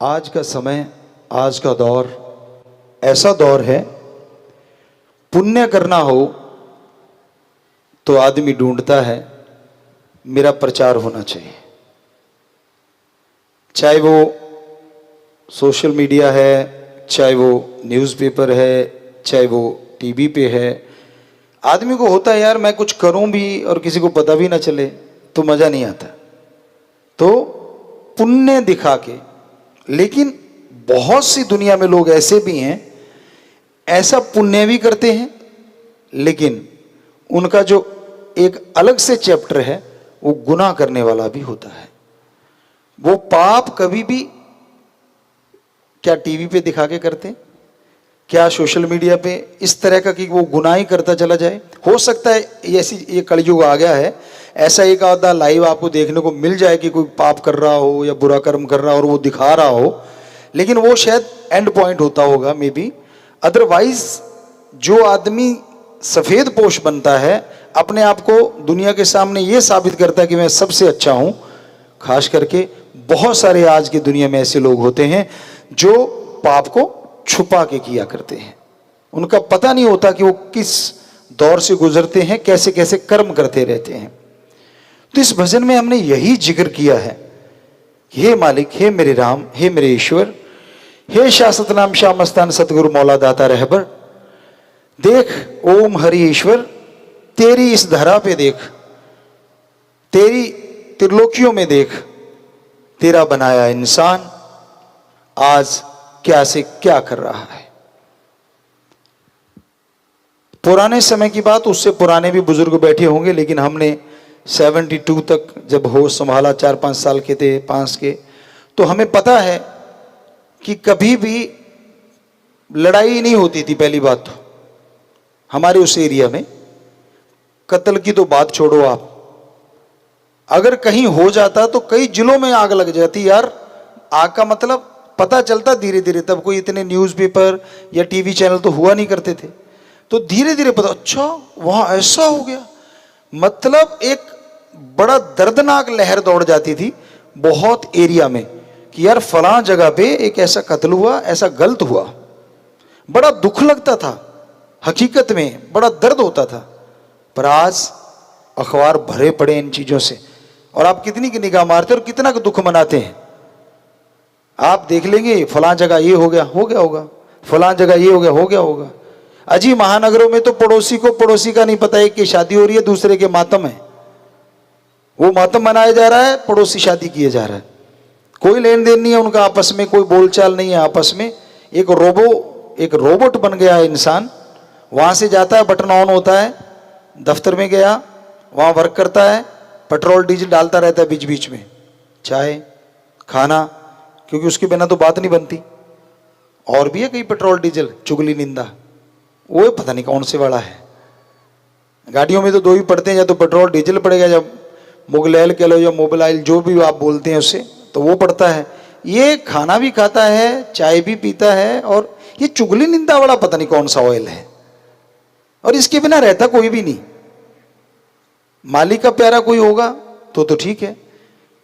आज का समय, आज का दौर ऐसा दौर है, पुण्य करना हो तो आदमी ढूंढता है मेरा प्रचार होना चाहिए। चाहे वो सोशल मीडिया है, चाहे वो न्यूज़पेपर है, चाहे वो टीवी पे है। आदमी को होता है यार मैं कुछ करूं भी और किसी को पता भी ना चले तो मज़ा नहीं आता, तो पुण्य दिखा के। लेकिन बहुत सी दुनिया में लोग ऐसे भी हैं, ऐसा पुण्य भी करते हैं, लेकिन उनका जो एक अलग से चैप्टर है वो गुनाह करने वाला भी होता है। वो पाप कभी भी क्या टीवी पे दिखा के करते, क्या सोशल मीडिया पे इस तरह का कि वो गुनाह ही करता चला जाए। हो सकता है ये कलयुग आ गया है, ऐसा एक आधा लाइव आपको देखने को मिल जाए कि कोई पाप कर रहा हो या बुरा कर्म कर रहा हो और वो दिखा रहा हो, लेकिन वो शायद एंड पॉइंट होता होगा मे बी। अदरवाइज जो आदमी सफ़ेद पोश बनता है, अपने आप को दुनिया के सामने ये साबित करता है कि मैं सबसे अच्छा हूँ, खास करके बहुत सारे आज की दुनिया में ऐसे लोग होते हैं जो पाप को छुपा के किया करते हैं। उनका पता नहीं होता कि वो किस दौर से गुजरते हैं, कैसे कैसे कर्म करते रहते हैं। तो इस भजन में हमने यही जिक्र किया है कि हे मालिक, हे मेरे राम, हे मेरे ईश्वर, हे शाश्वत नाम श्याम मस्तान सतगुरु मौला दाता रहबर, देख ओम हरि ईश्वर, तेरी इस धरा पे देख, तेरी त्रिलोकियों में देख, तेरा बनाया इंसान आज क्या से क्या कर रहा है। पुराने समय की बात, उससे पुराने भी बुजुर्ग बैठे होंगे, लेकिन हमने 72 तक जब होश संभाला, 4-5 साल के थे, 5 के, तो हमें पता है कि कभी भी लड़ाई नहीं होती थी। पहली बात तो हमारे उस एरिया में कत्ल की तो बात छोड़ो आप, अगर कहीं हो जाता तो कई जिलों में आग लग जाती यार। आग का मतलब पता चलता धीरे धीरे, तब कोई इतने न्यूज़पेपर या टीवी चैनल तो हुआ नहीं करते थे, तो धीरे धीरे पता, अच्छा वहां ऐसा हो गया। मतलब एक बड़ा दर्दनाक लहर दौड़ जाती थी बहुत एरिया में कि यार फलां जगह पे एक ऐसा कत्ल हुआ, ऐसा गलत हुआ। बड़ा दुख लगता था, हकीकत में बड़ा दर्द होता था। पर आज अखबार भरे पड़े इन चीज़ों से, और आप कितनी की निगाह मारते और कितना का दुख मनाते हैं। आप देख लेंगे फलां जगह ये हो गया होगा, फलां जगह ये हो गया होगा। अजी महानगरों में तो पड़ोसी को पड़ोसी का नहीं पता है कि शादी हो रही है, दूसरे के मातम है, वो मातम मनाया जा रहा है, पड़ोसी शादी किए जा रहा है। कोई लेन देन नहीं है उनका आपस में, कोई बोलचाल नहीं है आपस में। एक रोबोट बन गया है इंसान। वहां से जाता है, बटन ऑन होता है, दफ्तर में गया, वहां वर्क करता है, पेट्रोल डीजल डालता रहता है बीच बीच में, चाय खाना, क्योंकि उसके बिना तो बात नहीं बनती। और भी है कई पेट्रोल डीजल, चुगली निंदा, वो पता नहीं कौन से वाला है। गाड़ियों में तो दो ही पड़ते हैं, या तो पेट्रोल डीजल पड़ेगा, या मुगलैल कह लो या मोबिलाइल, जो भी आप बोलते हैं उससे, तो वो पड़ता है। ये खाना भी खाता है, चाय भी पीता है, और ये चुगली निंदा वाला पता नहीं कौन सा ऑयल है, और इसके बिना रहता कोई भी नहीं। मालिक का प्यारा कोई होगा तो ठीक है,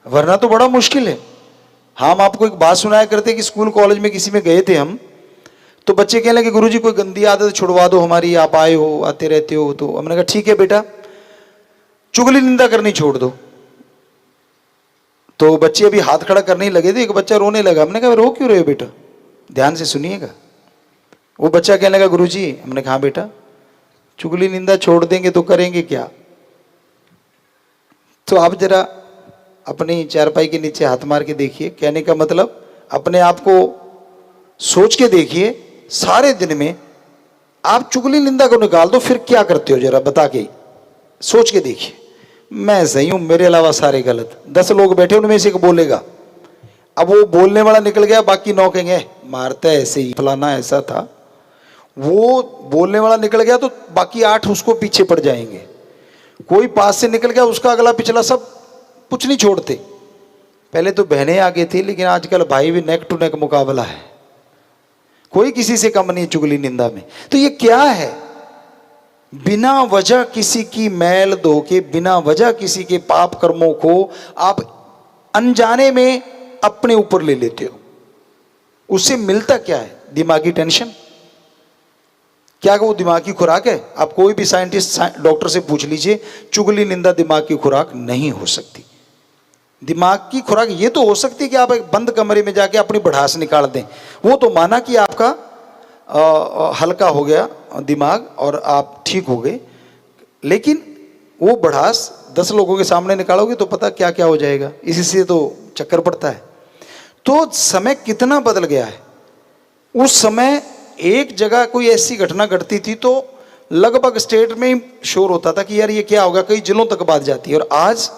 वरना तो बड़ा मुश्किल है। हम आपको एक बात सुनाया करते कि स्कूल कॉलेज में किसी में गए थे हम, तो बच्चे कहने लगे गुरुजी कोई गंदी आदत छुड़वा दो हमारी, आप आए हो आते रहते हो। तो हमने कहा ठीक है बेटा, चुगली निंदा करनी छोड़ दो। तो बच्चे अभी हाथ खड़ा करने ही लगे थे, एक बच्चा रोने लगा। हमने कहा रो क्यों रहे हो बेटा, ध्यान से सुनिएगा। वो बच्चा कहने लगा गुरुजी, हमने कहा बेटा चुगली निंदा छोड़ देंगे तो करेंगे क्या। तो आप जरा अपनी चारपाई के नीचे हाथ मार के देखिए, कहने का मतलब अपने आप को सोच के देखिए, सारे दिन में आप चुगली निंदा को निकाल दो, फिर क्या करते हो जरा बता के सोच के देखिए। मैं सही हूं, मेरे अलावा सारे गलत। 10 लोग बैठे, उनमें से एक बोलेगा, अब वो बोलने वाला निकल गया, बाकी 9 कहेंगे मारता है ऐसे ही, फलाना ऐसा था। वो बोलने वाला निकल गया तो बाकी 8 उसको पीछे पड़ जाएंगे। कोई पास से निकल गया, उसका अगला पिछला सब कुछ नहीं छोड़ते। पहले तो बहनें आगे थी, लेकिन आजकल भाई भी नेक टू नेक मुकाबला है, कोई किसी से कम नहीं चुगली निंदा में। तो ये क्या है, बिना वजह किसी की मैल धो के, बिना वजह किसी के पाप कर्मों को आप अनजाने में अपने ऊपर ले लेते हो। उससे मिलता क्या है? दिमागी टेंशन। क्या वो दिमाग की खुराक है? आप कोई भी साइंटिस्ट डॉक्टर से पूछ लीजिए, चुगली निंदा दिमाग की खुराक नहीं हो सकती। दिमाग की खुराक ये तो हो सकती है कि आप एक बंद कमरे में जाके अपनी भड़ास निकाल दें, वो तो माना कि आपका हल्का हो गया दिमाग और आप ठीक हो गए, लेकिन वो भड़ास 10 लोगों के सामने निकालोगे तो पता क्या क्या हो जाएगा। इसी से तो चक्कर पड़ता है। तो समय कितना बदल गया है। उस समय एक जगह कोई ऐसी घटना घटती थी तो लगभग स्टेट में ही शोर होता था कि यार ये क्या होगा, कई जिलों तक बात जाती है। और आज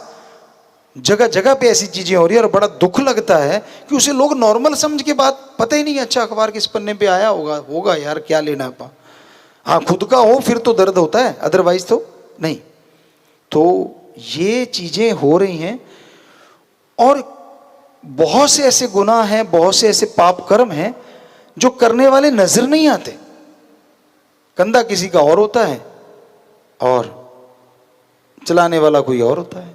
जगह जगह पे ऐसी चीजें हो रही है और बड़ा दुख लगता है कि उसे लोग नॉर्मल समझ के बात पता ही नहीं है। अच्छा अखबार किस पन्ने पे आया होगा यार, क्या लेना पा। हाँ खुद का हो फिर तो दर्द होता है, अदरवाइज तो नहीं। तो ये चीजें हो रही हैं और बहुत से ऐसे गुनाह हैं, बहुत से ऐसे पाप कर्म हैं जो करने वाले नजर नहीं आते। कंधा किसी का और होता है और चलाने वाला कोई और होता है।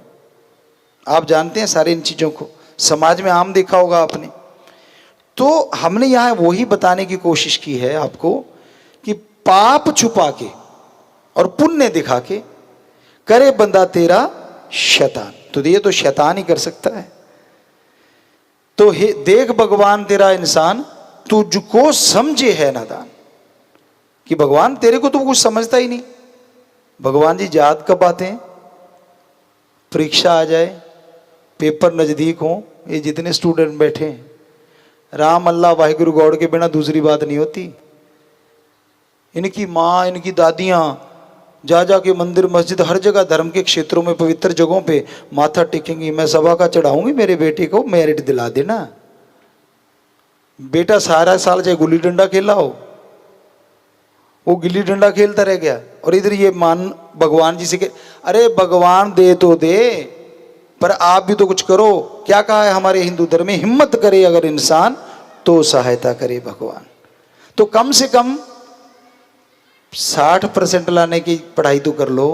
आप जानते हैं सारी इन चीजों को, समाज में आम देखा होगा आपने। तो हमने यहां वही बताने की कोशिश की है आपको कि पाप छुपा के और पुण्य दिखा के करे बंदा तेरा शैतान। तो ये तो शैतान ही कर सकता है। तो देख भगवान तेरा इंसान, तुझको समझे है नादान। कि भगवान तेरे को तो कुछ समझता ही नहीं। भगवान जी याद कब आते हैं? परीक्षा आ जाए, पेपर नजदीक हो, ये जितने स्टूडेंट बैठे हैं, राम अल्लाह वाहिगुरु गॉड के बिना दूसरी बात नहीं होती। इनकी माँ, इनकी दादियाँ जा जा के मंदिर मस्जिद हर जगह धर्म के क्षेत्रों में पवित्र जगहों पे माथा टेकेंगी। मैं सभा का चढ़ाऊंगी, मेरे बेटे को मेरिट दिला देना। बेटा सारा साल चाहे गुल्ली डंडा खेला हो, वो गिल्ली डंडा खेलता रह गया और इधर ये मान भगवान जी से अरे भगवान दे तो दे, पर आप भी तो कुछ करो। क्या कहा है हमारे हिंदू धर्म में? हिम्मत करे अगर इंसान तो सहायता करे भगवान। तो कम से कम 60% लाने की पढ़ाई तो कर लो,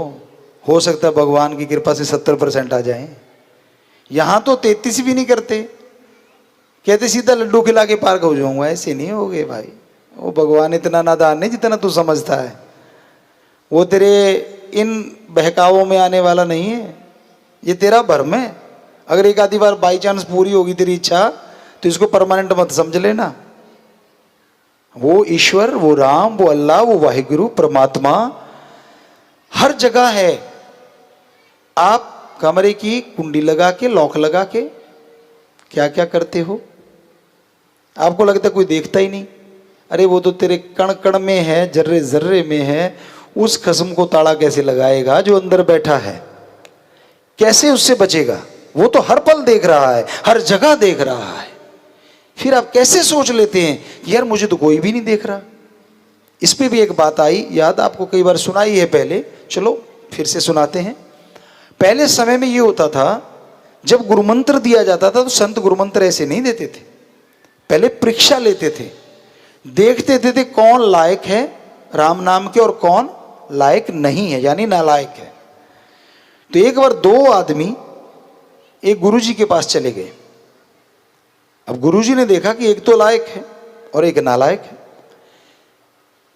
हो सकता है भगवान की कृपा से 70% आ जाए। यहां तो 33 भी नहीं करते, कहते सीधा लड्डू खिला के पार हो जाऊंगा। ऐसे नहीं हो गए भाई। वो भगवान इतना नादान नहीं जितना तू समझता है। वो तेरे इन बहकावों में आने वाला नहीं है, ये तेरा भ्रम है। अगर एक आधी बार बाई चांस पूरी होगी तेरी इच्छा तो इसको परमानेंट मत समझ लेना। वो ईश्वर, वो राम, वो अल्लाह, वो वाहिगुरु परमात्मा हर जगह है। आप कमरे की कुंडी लगा के, लॉक लगा के क्या क्या करते हो? आपको लगता है कोई देखता ही नहीं। अरे वो तो तेरे कण कण में है, जर्रे जर्रे में है। उस खस्म को ताला कैसे लगाएगा जो अंदर बैठा है? कैसे उससे बचेगा? वो तो हर पल देख रहा है, हर जगह देख रहा है। फिर आप कैसे सोच लेते हैं कि यार मुझे तो कोई भी नहीं देख रहा? इस पे भी एक बात आई याद, आपको कई बार सुनाई है पहले, चलो फिर से सुनाते हैं। पहले समय में ये होता था, जब गुरुमंत्र दिया जाता था तो संत गुरुमंत्र ऐसे नहीं देते थे। पहले परीक्षा लेते थे, देखते थे कौन लायक है राम नाम के और कौन लायक नहीं है, यानी नालायक है। तो एक बार 2 आदमी एक गुरुजी के पास चले गए। अब गुरुजी ने देखा कि एक तो लायक है और एक नालायक है।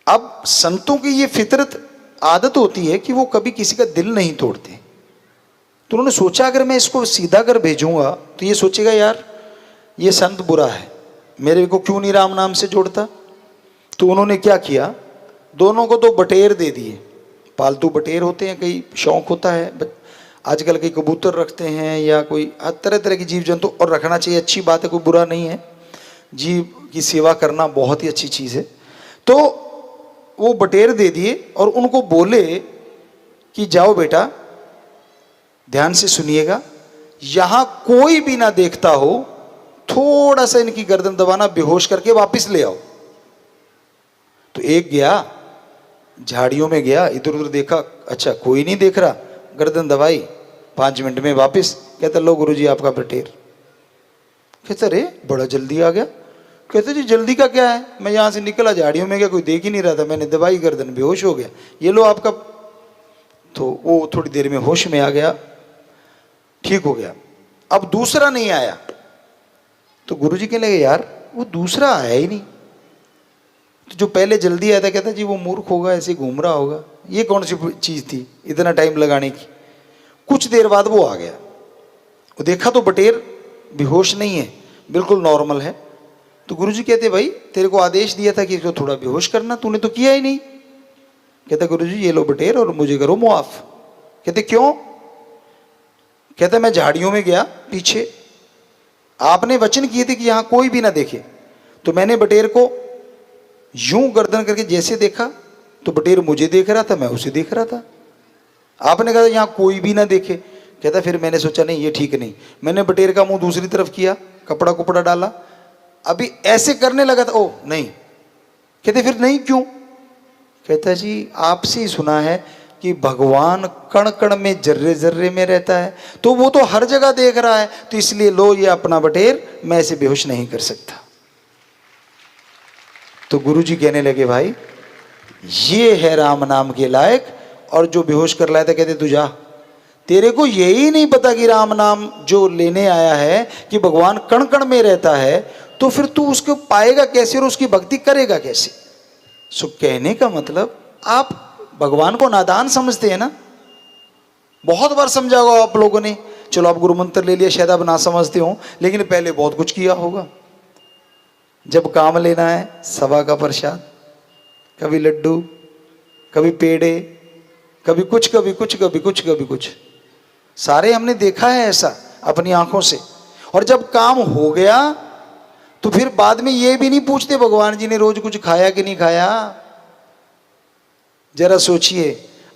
अब संतों की ये फितरत आदत होती है कि वो कभी किसी का दिल नहीं तोड़ते। तो उन्होंने सोचा अगर मैं इसको सीधा कर भेजूंगा तो ये सोचेगा यार ये संत बुरा है, मेरे को क्यों नहीं राम नाम से जोड़ता। तो उन्होंने क्या किया, दोनों को तो बटेर दे दिए। पालतू बटेर होते हैं, कई शौक होता है आजकल, कई कबूतर रखते हैं या कोई तरह तरह की जीव जंतु, और रखना चाहिए, अच्छी बात है, कोई बुरा नहीं है। जीव की सेवा करना बहुत ही अच्छी चीज़ है। तो वो बटेर दे दिए और उनको बोले कि जाओ बेटा ध्यान से सुनिएगा, यहाँ कोई भी ना देखता हो, थोड़ा सा इनकी गर्दन दबाना, बेहोश करके वापस ले आओ। तो एक गया, झाड़ियों में गया, इधर उधर देखा, अच्छा कोई नहीं देख रहा, गर्दन दबाई, 5 मिनट में वापस। कहता लो गुरुजी आपका बटेर। कहता रे बड़ा जल्दी आ गया। कहते जी जल्दी का क्या है, मैं यहाँ से निकला, झाड़ियों में गया, कोई देख ही नहीं रहा था, मैंने दबाई गर्दन, बेहोश हो गया, ये लो आपका। तो वो थोड़ी देर में होश में आ गया, ठीक हो गया। अब दूसरा नहीं आया। तो गुरुजी कहने लगे यार वो दूसरा आया ही नहीं। तो जो पहले जल्दी आया था कहता जी वो मूर्ख होगा, ऐसे घूम रहा होगा, ये कौन सी चीज़ थी इतना टाइम लगाने की। कुछ देर बाद वो आ गया, वो देखा तो बटेर बेहोश नहीं है, बिल्कुल नॉर्मल है। तो गुरुजी कहते भाई तेरे को आदेश दिया था कि इसको थोड़ा बेहोश करना, तूने तो किया ही नहीं। कहता गुरुजी ये लो बटेर और मुझे करो मुआफ। कहते क्यों? कहता मैं झाड़ियों में गया पीछे, आपने वचन किए थे कि यहां कोई भी ना देखे, तो मैंने बटेर को यूं गर्दन करके जैसे देखा तो बटेर मुझे देख रहा था, मैं उसे देख रहा था। आपने कहा यहां कोई भी ना देखे। कहता फिर मैंने सोचा नहीं ये ठीक नहीं, मैंने बटेर का मुंह दूसरी तरफ किया, कपड़ा कुपड़ा डाला, अभी ऐसे करने लगा था, ओ नहीं। कहते फिर नहीं क्यों? कहता जी आपसे ही सुना है कि भगवान कण कण में जर्रे जर्रे में रहता है, तो वो तो हर जगह देख रहा है, तो इसलिए लो ये अपना बटेर, मैं इसे बेहोश नहीं कर सकता। तो गुरुजी कहने लगे भाई ये है राम नाम के लायक, और जो बेहोश कर लाया था कहते तू जा, तेरे को यही नहीं पता कि राम नाम जो लेने आया है कि भगवान कण कण में रहता है, तो फिर तू उसको पाएगा कैसे और उसकी भक्ति करेगा कैसे। सो कहने का मतलब आप भगवान को नादान समझते हैं ना। बहुत बार समझा होगा आप लोगों ने, चलो आप गुरु मंत्र ले लिया, शायद आप ना समझते हो, लेकिन पहले बहुत कुछ किया होगा। जब काम लेना है सभा का प्रसाद, कभी लड्डू, कभी पेड़े, कभी कुछ कभी कुछ कभी कुछ कभी कुछ, सारे हमने देखा है ऐसा अपनी आंखों से। और जब काम हो गया तो फिर बाद में ये भी नहीं पूछते भगवान जी ने रोज कुछ खाया कि नहीं खाया। जरा सोचिए,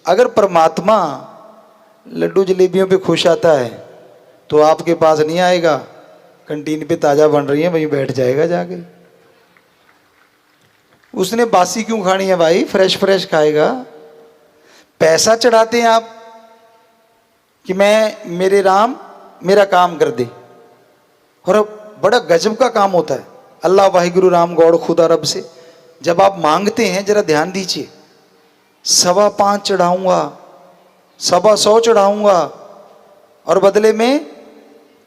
अगर परमात्मा लड्डू जलेबियों पे खुश आता है तो आपके पास नहीं आएगा, कैंटीन पे ताजा बन रही है वहीं बैठ जाएगा जाके। उसने बासी क्यों खानी है भाई, फ्रेश फ्रेश खाएगा। पैसा चढ़ाते हैं आप कि मैं मेरे राम मेरा काम कर दे, और बड़ा गजब का काम होता है। अल्लाह वाहिगुरु राम गौड़ खुदा रब से जब आप मांगते हैं, जरा ध्यान दीजिए, 5.25 चढ़ाऊंगा, 125 चढ़ाऊंगा, और बदले में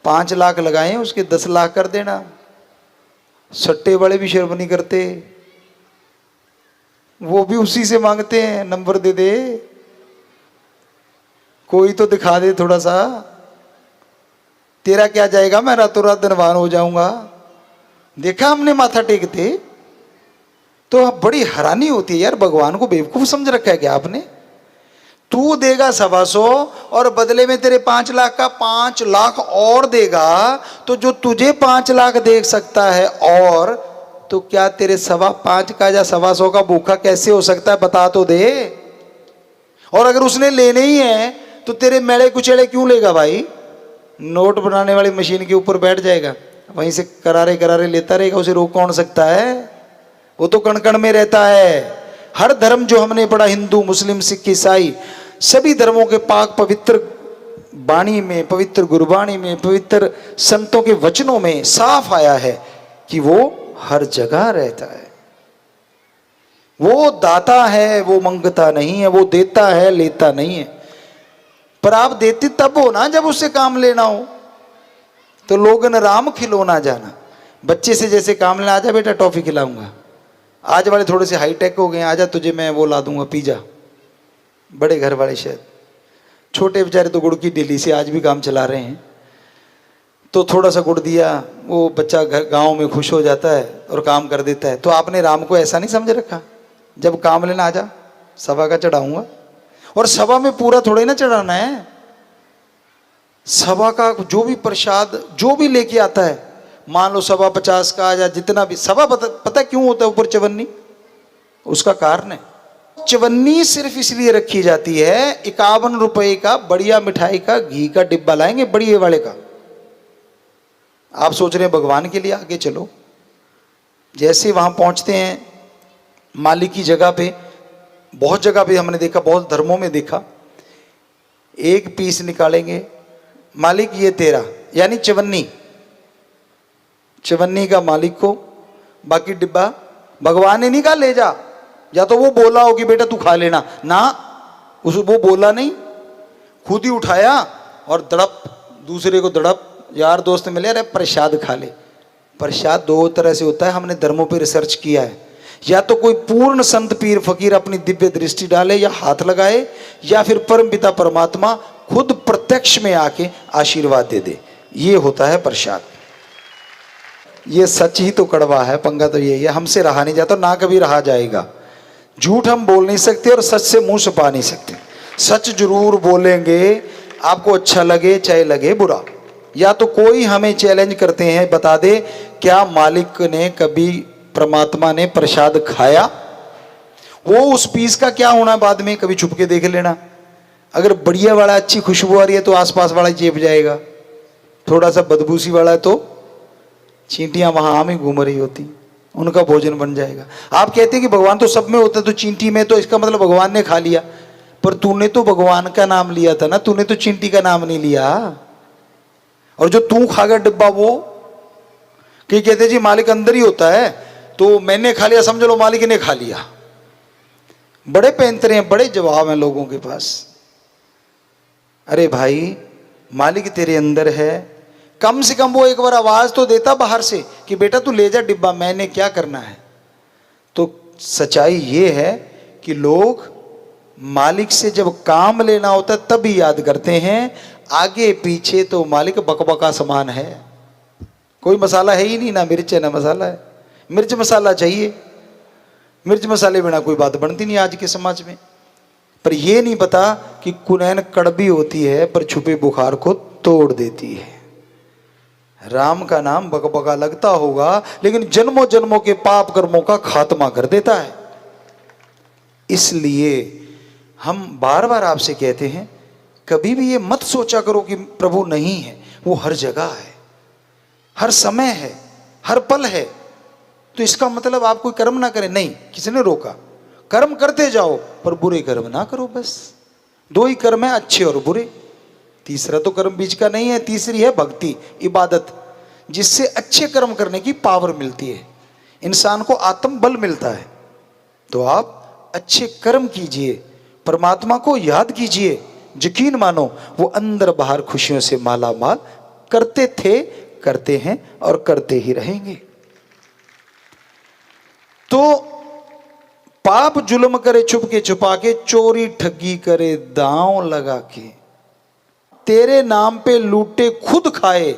5 लाख लगाए उसके 10 लाख कर देना। सट्टे वाले भी शर्म नहीं करते, वो भी उसी से मांगते हैं नंबर दे दे, कोई तो दिखा दे थोड़ा सा, तेरा क्या जाएगा, मैं रातों रात धनवान हो जाऊंगा। देखा हमने माथा टेकते, तो बड़ी हैरानी होती है यार, भगवान को बेवकूफ समझ रखा है क्या आपने। तू देगा 125 और बदले में तेरे 5 लाख का 5 लाख और देगा, तो जो तुझे 5 लाख दे सकता है और, तो क्या तेरे 5.25 का या 125 का भूखा कैसे हो सकता है, बता तो दे। और अगर उसने लेने ही है तो तेरे मेले कुचेले क्यों लेगा भाई। नोट बनाने वाली मशीन के ऊपर बैठ जाएगा, वहीं से करारे करारे लेता रहेगा, उसे रोक कौन सकता है। वो तो कण कण में रहता है। हर धर्म जो हमने पढ़ा, हिंदू मुस्लिम सिख ईसाई, सभी धर्मों के पाक पवित्र वाणी में, पवित्र गुरबाणी में, पवित्र संतों के वचनों में साफ आया है कि वो हर जगह रहता है। वो दाता है, वो मंगता नहीं है, वो देता है लेता नहीं है। पर आप देते तब हो ना जब उससे काम लेना हो। तो लोगन राम खिलौना जाना, बच्चे से जैसे काम लेना, आजा बेटा टॉफी खिलाऊंगा। आज वाले थोड़े से हाईटेक हो गए, आजा तुझे मैं वो ला दूंगा पिज्जा। बड़े घर वाले शायद, छोटे बेचारे तो गुड़ की डेली से आज भी काम चला रहे हैं। तो थोड़ा सा गुड़ दिया, वो बच्चा घर गाँव में खुश हो जाता है और काम कर देता है। तो आपने राम को ऐसा नहीं समझ रखा, जब काम लेना आजा सभा का चढ़ाऊंगा। और सभा में पूरा थोड़ा ही ना चढ़ाना है, सभा का जो भी प्रसाद जो भी लेके आता है, मान लो 50 का या जितना भी सभा, पता क्यों होता है ऊपर चवन्नी, उसका कारण है। चवन्नी सिर्फ इसलिए रखी जाती है, 51 रुपए का बढ़िया मिठाई का घी का डिब्बा लाएंगे बढ़िया वाले का। आप सोच रहे हैं भगवान के लिए, आगे चलो। जैसे वहां पहुंचते हैं मालिक की जगह पे, बहुत जगह पे हमने देखा, बहुत धर्मों में देखा, एक पीस निकालेंगे, मालिक ये तेरा, यानी चवन्नी, चवन्नी का मालिक को, बाकी डिब्बा भगवान ने नहीं कहा ले जा, या तो वो बोला हो कि बेटा तू खा लेना ना, वो बोला नहीं, खुद ही उठाया और दड़प, दूसरे को दड़प, यार दोस्त मिले, अरे प्रसाद खा ले, प्रसाद दो तरह से होता है, हमने धर्मों पे रिसर्च किया है। या तो कोई पूर्ण संत पीर फकीर अपनी दिव्य दृष्टि डाले या हाथ लगाए, या फिर परम पिता परमात्मा खुद प्रत्यक्ष में आके आशीर्वाद दे दे, ये होता है प्रसाद। ये सच ही तो कड़वा है, पंगा तो यही है, हमसे रहा नहीं जाता, ना कभी रहा जाएगा। झूठ हम बोल नहीं सकते और सच से मुंह छुपा नहीं सकते। सच जरूर बोलेंगे, आपको अच्छा लगे चाहे लगे बुरा। या तो कोई हमें चैलेंज करते हैं, बता दे क्या मालिक ने कभी, परमात्मा ने प्रसाद खाया? वो उस पीस का क्या होना बाद में, कभी छुप के देख लेना। अगर बढ़िया वाला अच्छी खुशबू आ रही है तो आसपास वाला चेप जाएगा, थोड़ा सा बदबूसी वाला है तो चींटियां वहां आम ही घूम रही होती, उनका भोजन बन जाएगा। आप कहते हैं कि भगवान तो सब में होता है, तो चींटी में, तो इसका मतलब भगवान ने खा लिया। पर तूने तो भगवान का नाम लिया था ना, तूने तो चींटी का नाम नहीं लिया। और जो तू खा गया डिब्बा, वो कई कहते जी मालिक अंदर ही होता है, तो मैंने खा लिया, समझ लो मालिक ने खा लिया। बड़े पैंतरे हैं, बड़े जवाब हैं लोगों के पास। अरे भाई, मालिक तेरे अंदर है, कम से कम वो एक बार आवाज तो देता बाहर से कि बेटा तू ले जा डिब्बा, मैंने क्या करना है। तो सच्चाई ये है कि लोग मालिक से जब काम लेना होता है तभी याद करते हैं, आगे पीछे तो मालिक बकबका समान है। कोई मसाला है ही नहीं, ना मिर्च है ना मसाला है। मिर्च मसाला चाहिए, मिर्च मसाले बिना कोई बात बनती नहीं आज के समाज में। पर यह नहीं पता कि कुनैन कड़वी होती है पर छुपे बुखार को तोड़ देती है। राम का नाम बकबका लगता होगा, लेकिन जन्मों जन्मों के पाप कर्मों का खात्मा कर देता है। इसलिए हम बार बार आपसे कहते हैं, कभी भी ये मत सोचा करो कि प्रभु नहीं है। वो हर जगह है, हर समय है, हर पल है। तो इसका मतलब आप कोई कर्म ना करें, नहीं, किसी ने रोका। कर्म करते जाओ पर बुरे कर्म ना करो, बस। दो ही कर्म है, अच्छे और बुरे। तीसरा तो कर्म बीच का नहीं है। तीसरी है भक्ति, इबादत, जिससे अच्छे कर्म करने की पावर मिलती है, इंसान को आत्म बल मिलता है। तो आप अच्छे कर्म कीजिए, परमात्मा को याद कीजिए, यकीन मानो वो अंदर बाहर खुशियों से माला माल करते थे, करते हैं और करते ही रहेंगे। तो पाप जुल्म करे छुप के छुपा के, चोरी ठगी करे दांव लगा के, तेरे नाम पे लूटे खुद खाए,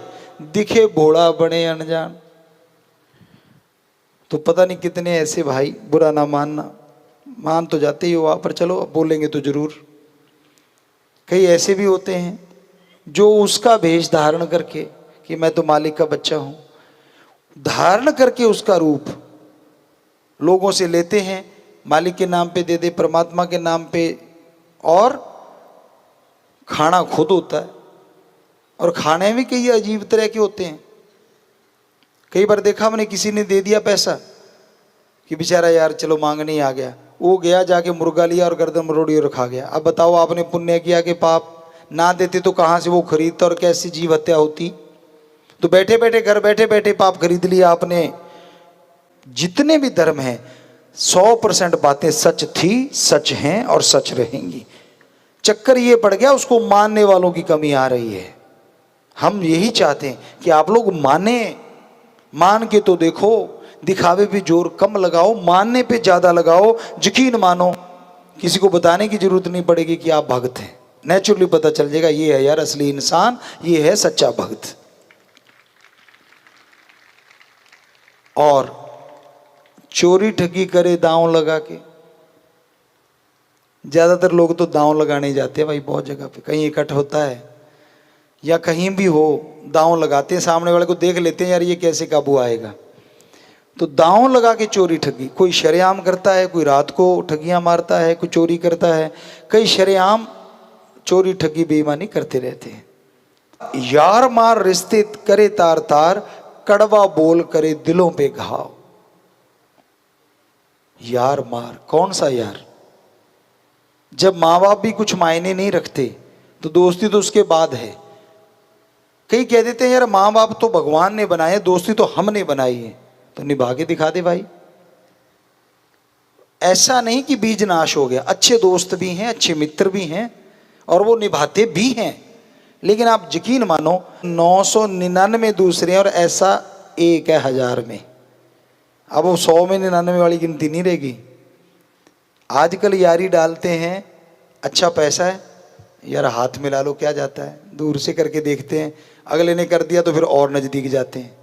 दिखे भोला बने अनजान। तो पता नहीं कितने ऐसे भाई, बुरा ना मानना, मान तो जाते ही हो आप, पर चलो बोलेंगे तो जरूर। कई ऐसे भी होते हैं जो उसका भेष धारण करके कि मैं तो मालिक का बच्चा हूं, धारण करके उसका रूप लोगों से लेते हैं, मालिक के नाम पे दे दे, परमात्मा के नाम पे, और खाना खुद होता है। और खाने भी कई अजीब तरह के होते हैं। कई बार देखा हमने, किसी ने दे दिया पैसा कि बेचारा यार चलो मांगने ही आ गया, वो गया जाके मुर्गा लिया और गर्दन मरोड़ी और खा गया। अब बताओ आपने पुण्य किया कि पाप? ना देते तो कहाँ से वो खरीदता और कैसी जीव हत्या होती। तो बैठे बैठे, घर बैठे बैठे पाप खरीद लिया आपने। जितने भी धर्म हैं 100% बातें सच थी, सच हैं और सच रहेंगी। चक्कर ये पड़ गया, उसको मानने वालों की कमी आ रही है। हम यही चाहते हैं कि आप लोग माने, मान के तो देखो, दिखावे पे जोर कम लगाओ, मानने पे ज्यादा लगाओ। यकीन मानो, किसी को बताने की जरूरत नहीं पड़ेगी कि आप भक्त हैं, नेचुरली पता चल जाएगा ये है यार असली इंसान, ये है सच्चा भक्त। और चोरी ठगी करे दांव लगा के, ज्यादातर लोग तो दांव लगाने जाते हैं भाई, बहुत जगह पे कहीं इकट्ठ होता है या कहीं भी हो, दांव लगाते हैं, सामने वाले को देख लेते हैं यार ये कैसे काबू आएगा, तो दांव लगा के चोरी ठगी। कोई शरेआम करता है, कोई रात को ठगियां मारता है, कोई चोरी करता है, कई शरेआम चोरी ठगी बेईमानी करते रहते हैं। यार मार रिश्ते करे तार तार, कड़वा बोल करे दिलों पे घाव। यार मार, कौन सा यार? जब माँ बाप भी कुछ मायने नहीं रखते तो दोस्ती तो उसके बाद है। कई कह देते हैं यार माँ बाप तो भगवान ने बनाए, दोस्ती तो हमने बनाई है। तो निभा के दिखा दे भाई। ऐसा नहीं कि बीज नाश हो गया, अच्छे दोस्त भी हैं, अच्छे मित्र भी हैं और वो निभाते भी हैं, लेकिन आप यकीन मानो 999 दूसरे हैं और ऐसा एक है 1000 में। अब वो 100 में 99 वाली गिनती नहीं रहेगी। आजकल यारी डालते हैं, अच्छा पैसा है यार, हाथ मिला लो, क्या जाता है, दूर से करके देखते हैं, अगले ने कर दिया तो फिर और नजदीक जाते हैं।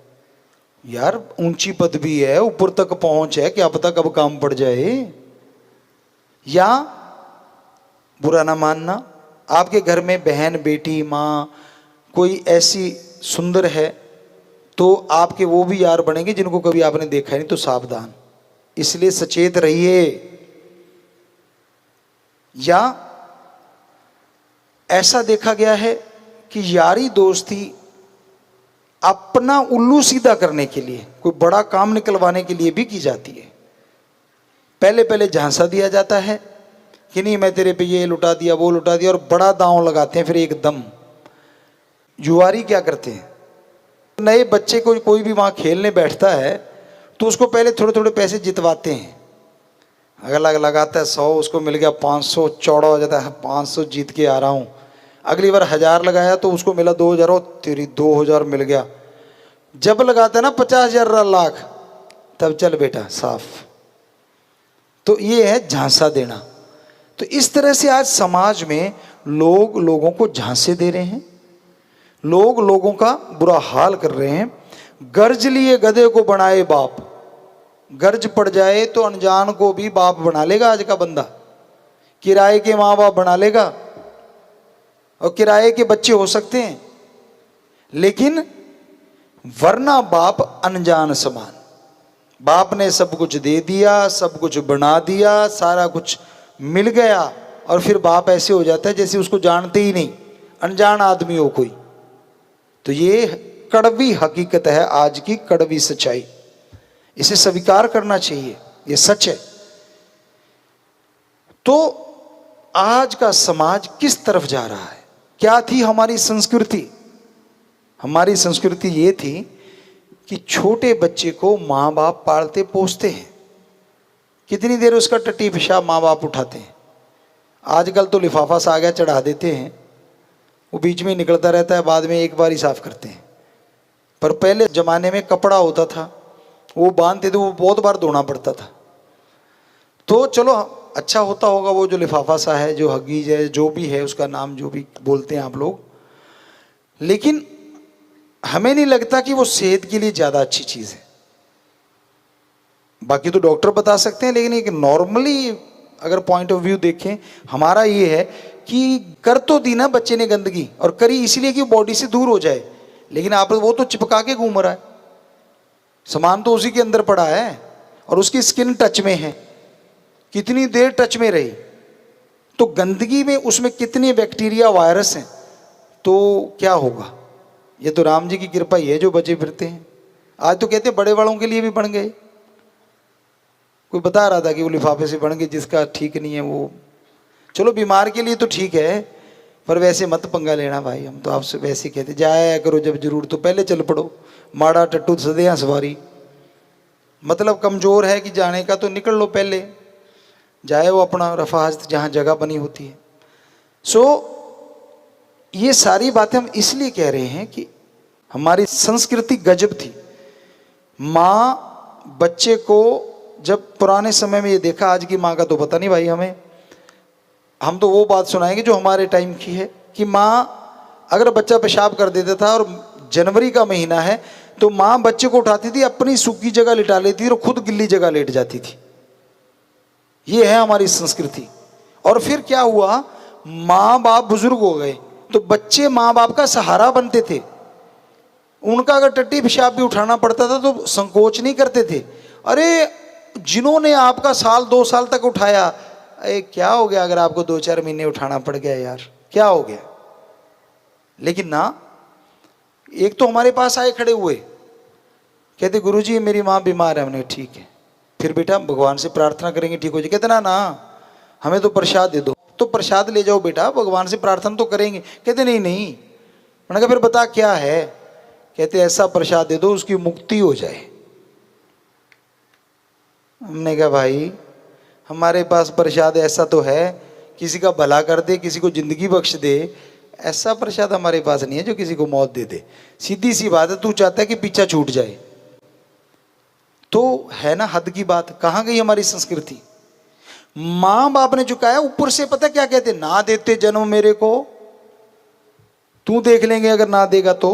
यार ऊंची पदवी है, ऊपर तक पहुंच है, क्या पता कब काम पड़ जाए। या बुरा ना मानना, आपके घर में बहन, बेटी, माँ कोई ऐसी सुंदर है तो आपके वो भी यार बनेंगे जिनको कभी आपने देखा नहीं, तो सावधान, इसलिए सचेत रहिए। या ऐसा देखा गया है कि यारी दोस्ती अपना उल्लू सीधा करने के लिए, कोई बड़ा काम निकलवाने के लिए भी की जाती है। पहले पहले झांसा दिया जाता है कि नहीं मैं तेरे पे ये लुटा दिया, वो लुटा दिया, और बड़ा दांव लगाते हैं। फिर एकदम जुआरी क्या करते हैं, नए बच्चे को कोई भी वहाँ खेलने बैठता है तो उसको पहले थोड़े थोड़े पैसे जितवाते हैं। अगला लगाता है 100, उसको मिल गया 500, चौड़ा हो जाता है 500 जीत के आ रहा हूँ। अगली बार 1000 लगाया तो उसको मिला 2000, और तेरी 2000 मिल गया। जब लगाता है ना 50,000 लाख, तब चल बेटा साफ। तो ये है झांसा देना। तो इस तरह से आज समाज में लोग लोगों को झांसे दे रहे हैं, लोग लोगों का बुरा हाल कर रहे हैं। गर्ज लिए गधे को बनाए बाप, गर्ज पड़ जाए तो अनजान को भी बाप बना लेगा आज का बंदा, किराए के माँ बाप बना लेगा, और किराए के बच्चे हो सकते हैं, लेकिन वरना बाप अनजान समान। बाप ने सब कुछ दे दिया, सब कुछ बना दिया, सारा कुछ मिल गया, और फिर बाप ऐसे हो जाता है जैसे उसको जानते ही नहीं, अनजान आदमी हो कोई। तो ये कड़वी हकीकत है, आज की कड़वी सच्चाई, इसे स्वीकार करना चाहिए, ये सच है। तो आज का समाज किस तरफ जा रहा है? क्या थी हमारी संस्कृति? हमारी संस्कृति ये थी कि छोटे बच्चे को माँ बाप पालते पोसते हैं, कितनी देर उसका टट्टी पेशाब माँ बाप उठाते हैं। आजकल तो लिफाफा सा आ गया, चढ़ा देते हैं, वो बीच में निकलता रहता है, बाद में एक बार ही साफ करते हैं। पर पहले जमाने में कपड़ा होता था, वो बांधते थे, वो बहुत बार धोना पड़ता था। तो चलो अच्छा होता होगा वो जो लिफाफा सा है, जो हगीज है, जो भी है उसका नाम जो भी बोलते हैं आप लोग, लेकिन हमें नहीं लगता कि वो सेहत के लिए ज़्यादा अच्छी चीज़ है। बाकी तो डॉक्टर बता सकते हैं, लेकिन एक नॉर्मली अगर पॉइंट ऑफ व्यू देखें हमारा ये है कि कर तो दी ना बच्चे ने गंदगी, और करी इसलिए कि बॉडी से दूर हो जाए, लेकिन आप वो तो चिपका के घूम रहा है, सामान तो उसी के अंदर पड़ा है, और उसकी स्किन टच में है, कितनी देर टच में रही, तो गंदगी में उसमें कितने बैक्टीरिया, वायरस हैं, तो क्या होगा। ये तो राम जी की कृपा ही है जो बचे फिरते हैं। आज तो कहते हैं बड़े वालों के लिए भी बन गए, कोई बता रहा था कि वो लिफाफे से बन गए, जिसका ठीक नहीं है वो, चलो बीमार के लिए तो ठीक है, पर वैसे मत पंगा लेना भाई, हम तो आपसे वैसे कहते जाया करो जब जरूर, तो पहले चल पड़ो, माड़ा टट्टू सदे सवारी, मतलब कमज़ोर है कि जाने का तो निकल लो पहले, जाए वो अपना रफाहत जहाँ जगह बनी होती है। सो ये सारी बातें हम इसलिए कह रहे हैं कि हमारी संस्कृति गजब थी। माँ बच्चे को, जब पुराने समय में ये देखा, आज की माँ का तो पता नहीं भाई हमें, हम तो वो बात सुनाएंगे जो हमारे टाइम की है, कि माँ अगर बच्चा पेशाब कर देता था और जनवरी का महीना है तो माँ बच्चे को उठाती थी, अपनी सूखी जगह लिटा लेती थी और खुद गिल्ली जगह लेट जाती थी। ये है हमारी संस्कृति। और फिर क्या हुआ, माँ बाप बुजुर्ग हो गए तो बच्चे माँ बाप का सहारा बनते थे, उनका अगर टट्टी पेशाब भी उठाना पड़ता था तो संकोच नहीं करते थे। अरे जिन्होंने आपका साल 2 साल तक उठाया, अरे क्या हो गया अगर आपको 2-4 महीने उठाना पड़ गया यार, क्या हो गया। लेकिन ना, एक तो हमारे पास आए खड़े हुए, कहते गुरुजी मेरी माँ बीमार है। हमने ठीक है, फिर बेटा भगवान से प्रार्थना करेंगे ठीक हो जाए। कहते ना हमें तो प्रसाद दे दो। तो प्रसाद ले जाओ बेटा, भगवान से प्रार्थना तो करेंगे। कहते नहीं। मैंने कहा फिर बता क्या है। कहते ऐसा प्रसाद दे दो उसकी मुक्ति हो जाए। हमने कहा भाई हमारे पास प्रसाद ऐसा तो है, किसी का भला कर दे, किसी को जिंदगी बख्श दे, ऐसा प्रसाद हमारे पास नहीं है जो किसी को मौत दे दे। सीधी सी बात है, तू चाहता है कि पीछा छूट जाए, तो है ना हद की बात, कहाँ गई हमारी संस्कृति। मां बाप ने झुकाया, ऊपर से पता क्या कहते, ना देते जन्म मेरे को, तू देख लेंगे अगर ना देगा तो,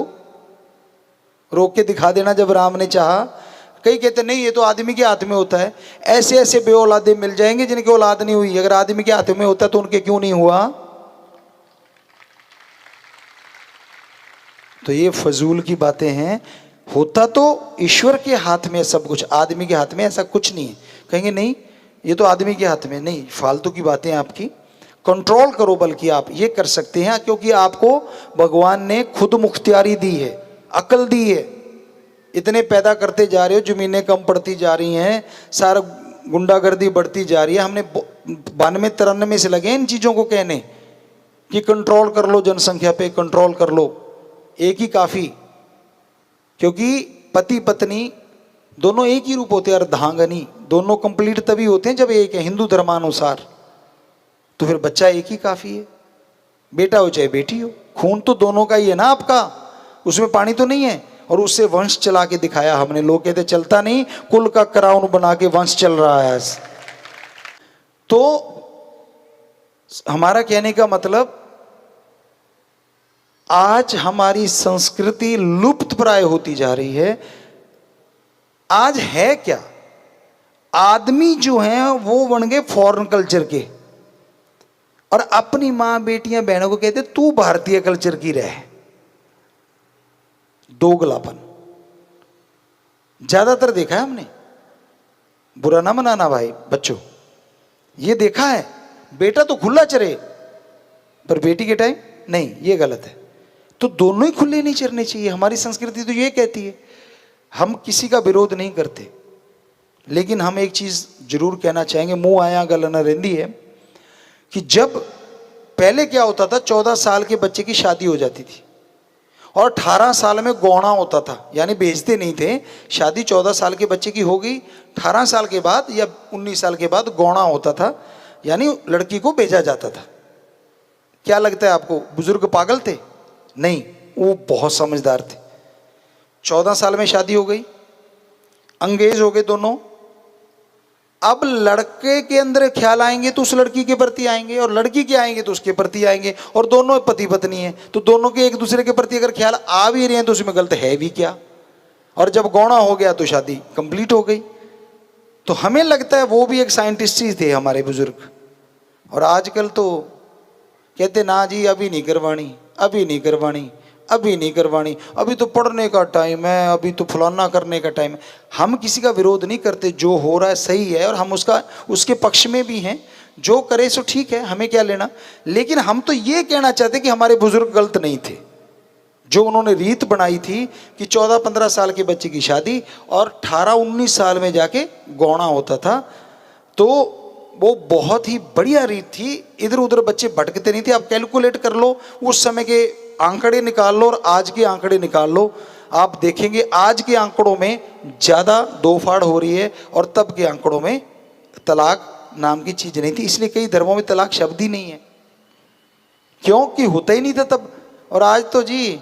रोक के दिखा देना जब राम ने चाहा। कई कहते नहीं ये तो आदमी के हाथ में होता है। ऐसे ऐसे बेऔलादे मिल जाएंगे जिनकी औलाद नहीं हुई, अगर आदमी के हाथ में होता तो उनके क्यों नहीं हुआ। तो ये फजूल की बातें हैं। होता तो ईश्वर के हाथ में सब कुछ, आदमी के हाथ में ऐसा कुछ नहीं है। कहेंगे नहीं ये तो आदमी के हाथ में, नहीं, फालतू की बातें आपकी। कंट्रोल करो, बल्कि आप ये कर सकते हैं क्योंकि आपको भगवान ने खुद मुख्तियारी दी है, अकल दी है। इतने पैदा करते जा रहे हो, जमीनें कम पड़ती जा रही हैं, सारा गुंडागर्दी बढ़ती जा रही है। हमने 92-93 से लगे इन चीज़ों को कहने कि कंट्रोल कर लो, जनसंख्या पे कंट्रोल कर लो, एक ही काफ़ी। क्योंकि पति पत्नी दोनों एक ही रूप होते हैं, अर्धांगनी, दोनों कंप्लीट तभी होते हैं जब एक है हिंदू धर्मानुसार। तो फिर बच्चा एक ही काफ़ी है, बेटा हो चाहे बेटी हो, खून तो दोनों का ही है ना आपका, उसमें पानी तो नहीं है। और उससे वंश चला के दिखाया हमने। लोग कहते चलता नहीं, कुल का क्राउन बना के वंश चल रहा है। तो हमारा कहने का मतलब, आज हमारी संस्कृति लुप्त प्राय होती जा रही है। आज है क्या, आदमी जो हैं वो बन गए फॉरेन कल्चर के, और अपनी मां बेटियां बहनों को कहते तू भारतीय कल्चर की रह। दोगलापन ज्यादातर देखा है हमने, बुरा ना मनाना भाई बच्चों, ये देखा है। बेटा तो खुला चरे पर बेटी के टाइम नहीं, ये गलत है। तो दोनों ही खुले नहीं चरने चाहिए। हमारी संस्कृति तो ये कहती है। हम किसी का विरोध नहीं करते, लेकिन हम एक चीज जरूर कहना चाहेंगे, मुंह आया गल न रेंदी है, कि जब पहले क्या होता था, 14 साल के बच्चे की शादी हो जाती थी और 18 साल में गौना होता था, यानी बेचते नहीं थे। शादी 14 साल के बच्चे की हो गई, 18 साल के बाद या 19 साल के बाद गौना होता था, यानी लड़की को बेचा जाता था। क्या लगता है आपको, बुजुर्ग पागल थे? नहीं, वो बहुत समझदार थे। 14 साल में शादी हो गई, अंगेज हो गए दोनों। अब लड़के के अंदर ख्याल आएंगे तो उस लड़की के प्रति आएंगे, और लड़की के आएंगे तो उसके प्रति आएंगे, और दोनों पति पत्नी हैं तो दोनों के एक दूसरे के प्रति अगर ख्याल आ भी रहे हैं तो उसमें गलत है भी क्या। और जब गौना हो गया तो शादी कंप्लीट हो गई। तो हमें लगता है वो भी एक साइंटिस्ट ही थे हमारे बुजुर्ग। और आजकल तो कहते ना जी अभी नहीं करवानी, अभी नहीं करवानी, अभी नहीं करवानी, अभी तो पढ़ने का टाइम है, अभी तो फलाना करने का टाइम है। हम किसी का विरोध नहीं करते, जो हो रहा है सही है और हम उसके पक्ष में भी हैं। जो करे सो ठीक है, हमें क्या लेना। लेकिन हम तो ये कहना चाहते कि हमारे बुजुर्ग गलत नहीं थे। जो उन्होंने रीत बनाई थी कि 14-15 साल के बच्चे की शादी और 18-19 साल में जाके गौना होता था, तो वो बहुत ही बढ़िया रीत थी। इधर उधर बच्चे भटकते नहीं थे। आप कैलकुलेट कर लो, उस समय के आंकड़े निकाल लो और आज के आंकड़े निकाल लो, आप देखेंगे आज के आंकड़ों में ज़्यादा दो फाड़ हो रही है और तब के आंकड़ों में तलाक नाम की चीज़ नहीं थी। इसलिए कई धर्मों में तलाक शब्द ही नहीं है, क्योंकि होता ही नहीं था तब। और आज तो जी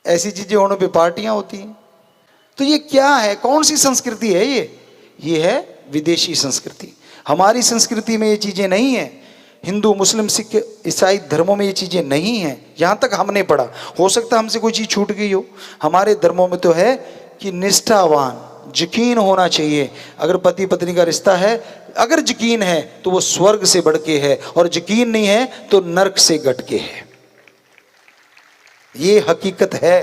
ऐसी चीज़ें होने पे पार्टियां होती हैं। तो ये क्या है, कौन सी संस्कृति है ये है विदेशी संस्कृति। हमारी संस्कृति में ये चीज़ें नहीं है। हिंदू, मुस्लिम, सिख, ईसाई धर्मों में ये चीज़ें नहीं हैं। यहाँ तक हमने पढ़ा, हो सकता है हमसे कोई चीज़ छूट गई हो। हमारे धर्मों में तो है कि निष्ठावान, यकीन होना चाहिए। अगर पति पत्नी का रिश्ता है, अगर यकीन है तो वो स्वर्ग से बढ़ के है, और यकीन नहीं है तो नरक से घट के है। ये हकीकत है।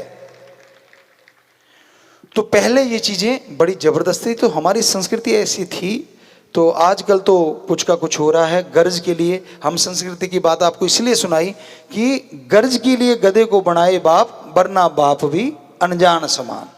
तो पहले ये चीज़ें बड़ी ज़बरदस्ती, तो हमारी संस्कृति ऐसी थी। तो आजकल तो कुछ का कुछ हो रहा है गर्ज के लिए। हम संस्कृति की बात आपको इसलिए सुनाई कि गर्ज के लिए गधे को बनाए बाप, वरना बाप भी अनजान समान।